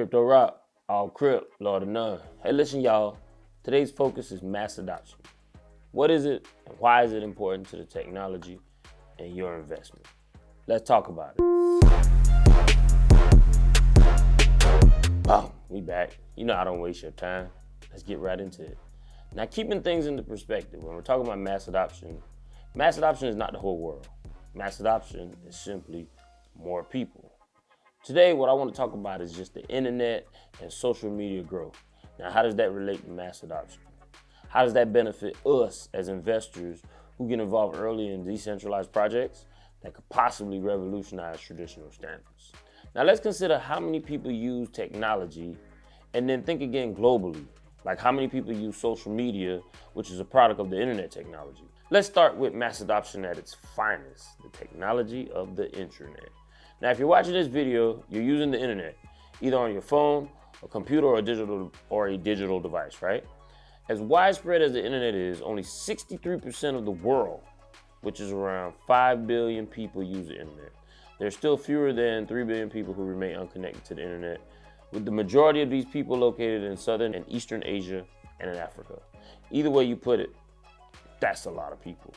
Crypto rock, all Cryp, Lord of none. Hey, listen, y'all. Today's focus is mass adoption. What is it, and why is it important to the technology and your investment? Let's talk about it. Boom, we back. You know I don't waste your time. Let's get right into it. Now, keeping things into perspective, when we're talking about mass adoption is not the whole world. Mass adoption is simply more people. Today, what I want to talk about is just the internet and social media growth. Now, how does that relate to mass adoption? How does that benefit us as investors who get involved early in decentralized projects that could possibly revolutionize traditional standards? Now, let's consider how many people use technology and then think again globally, like how many people use social media, which is a product of the internet technology. Let's start with mass adoption at its finest, the technology of the internet. Now, if you're watching this video, you're using the internet, either on your phone, a computer, or a digital device, right? As widespread as the internet is, only 63% of the world, which is around 5 billion people, use the internet. There's still fewer than 3 billion people who remain unconnected to the internet, with the majority of these people located in Southern and Eastern Asia and in Africa. Either way you put it, that's a lot of people.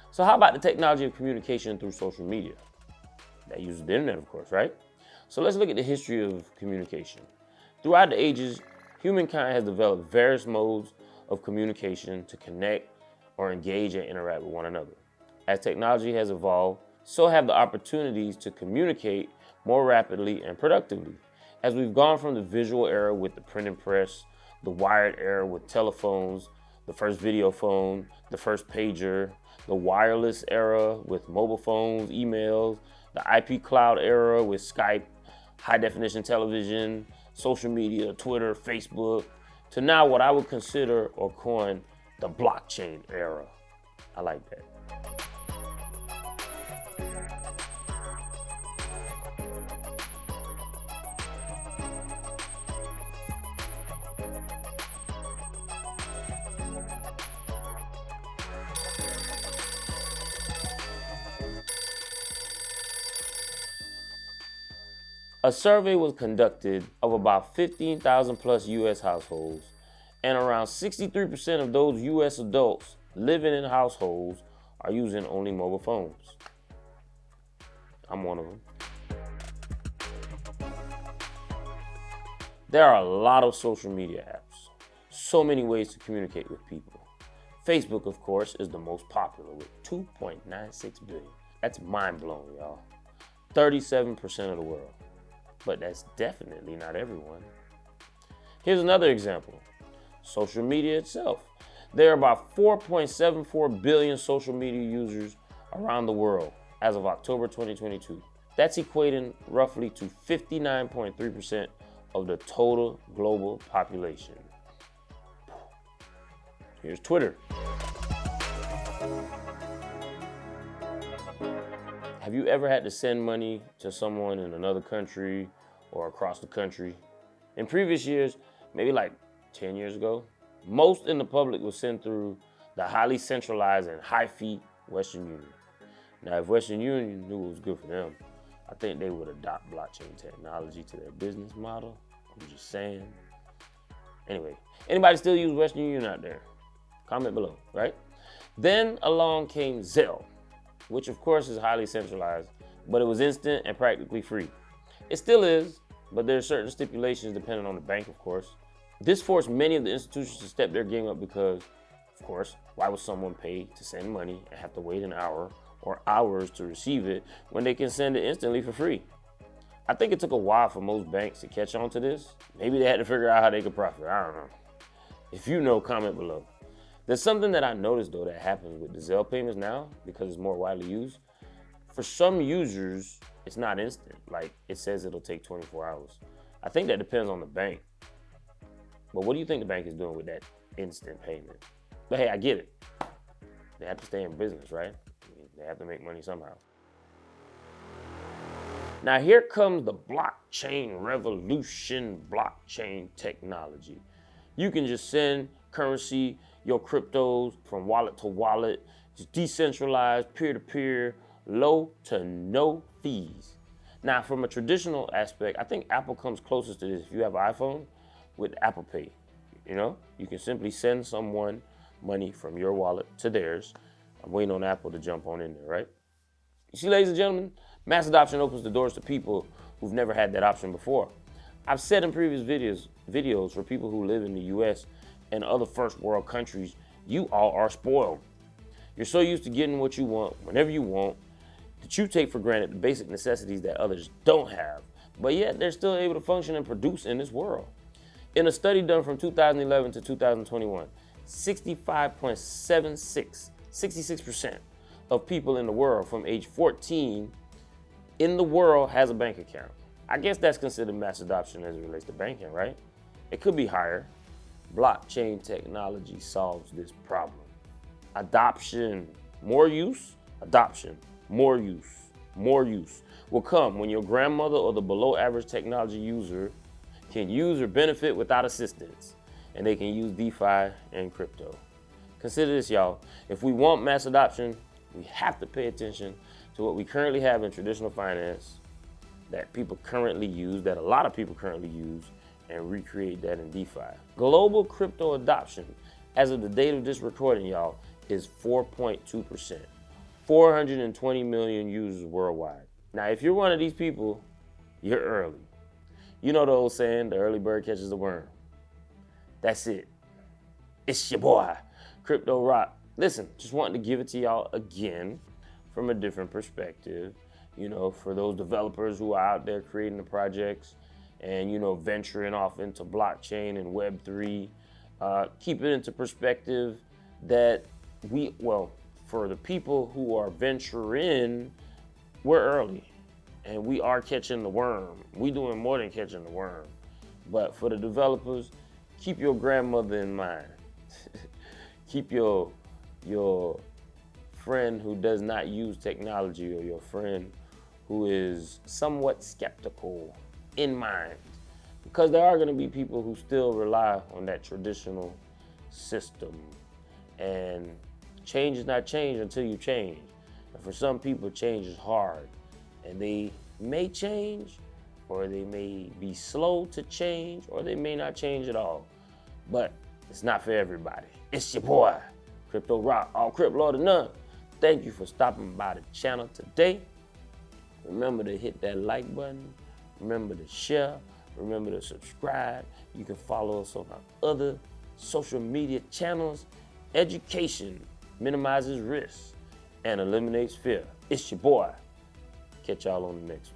So how about the technology of communication through social media? That uses the internet, of course, right? So let's look at the history of communication. Throughout the ages, humankind has developed various modes of communication to connect or engage and interact with one another. As technology has evolved, so have the opportunities to communicate more rapidly and productively. As we've gone from the visual era with the printing press, the wired era with telephones, the first video phone, the first pager, the wireless era with mobile phones, emails, the IP cloud era with Skype, high definition television, social media, Twitter, Facebook, to now what I would consider or coin the blockchain era. I like that. A survey was conducted of about 15,000 plus US households, and around 63% of those US adults living in households are using only mobile phones. I'm one of them. There are a lot of social media apps, so many ways to communicate with people. Facebook, of course, is the most popular with 2.96 billion. That's mind-blowing, y'all. 37% of the world. But that's definitely not everyone. Here's another example. Social media itself. There are about 4.74 billion social media users around the world as of October 2022. That's equating roughly to 59.3% of the total global population. Here's Twitter. Have you ever had to send money to someone in another country or across the country? In previous years, maybe like 10 years ago, most in the public was sent through the highly centralized and high-fee Western Union. Now, if Western Union knew it was good for them, I think they would adopt blockchain technology to their business model. I'm just saying. Anyway, anybody still use Western Union out there? Comment below, right? Then along came Zelle, which of course is highly centralized, but it was instant and practically free. It still is, but there are certain stipulations depending on the bank, of course. This forced many of the institutions to step their game up because, of course, why would someone pay to send money and have to wait an hour or hours to receive it when they can send it instantly for free? I think it took a while for most banks to catch on to this. Maybe they had to figure out how they could profit, I don't know. If you know, comment below. There's something that I noticed though that happens with the Zelle payments now because it's more widely used. For some users, it's not instant. Like it says it'll take 24 hours. I think that depends on the bank. But what do you think the bank is doing with that instant payment? But hey, I get it. They have to stay in business, right? I mean, they have to make money somehow. Now here comes the blockchain revolution, blockchain technology. You can just send currency, your cryptos from wallet to wallet, just decentralized, peer-to-peer, low to no fees. Now, from a traditional aspect, I think Apple comes closest to this. If you have an iPhone with Apple Pay, you can simply send someone money from your wallet to theirs. I'm waiting on Apple to jump on in there, right? You see, ladies and gentlemen, mass adoption opens the doors to people who've never had that option before. I've said in previous videos for people who live in the US and other first world countries, you all are spoiled. You're so used to getting what you want, whenever you want, that you take for granted the basic necessities that others don't have, but yet they're still able to function and produce in this world. In a study done from 2011 to 2021, 66% of people in the world from age 14 in the world has a bank account. I guess that's considered mass adoption as it relates to banking, right? It could be higher. Blockchain technology solves this problem. Adoption, more use, adoption, more use, more use will come when your grandmother or the below average technology user can use or benefit without assistance, and they can use DeFi and crypto. Consider this, y'all. If we want mass adoption, we have to pay attention to what we currently have in traditional finance that people currently use, that a lot of people currently use, and recreate that in DeFi. Global crypto adoption, as of the date of this recording, y'all, is 4.2%. 420 million users worldwide. Now, if you're one of these people, you're early. You know the old saying, the early bird catches the worm. That's it. It's your boy, Crypto Rock. Listen, just wanted to give it to y'all again from a different perspective. For those developers who are out there creating the projects and, venturing off into blockchain and Web3, keep it into perspective that for the people who are venturing, we're early and we are catching the worm. We doing more than catching the worm. But for the developers, keep your grandmother in mind. Keep your friend who does not use technology or your friend who is somewhat skeptical in mind. Because there are gonna be people who still rely on that traditional system. And change is not change until you change. And for some people, change is hard. And they may change, or they may be slow to change, or they may not change at all. But it's not for everybody. It's your boy, Crypto Rock, all Cryp Lord of None. Thank you for stopping by the channel today. Remember to hit that like button. Remember to share. Remember to subscribe. You can follow us on our other social media channels. Education minimizes risk and eliminates fear. It's your boy. Catch y'all on the next one.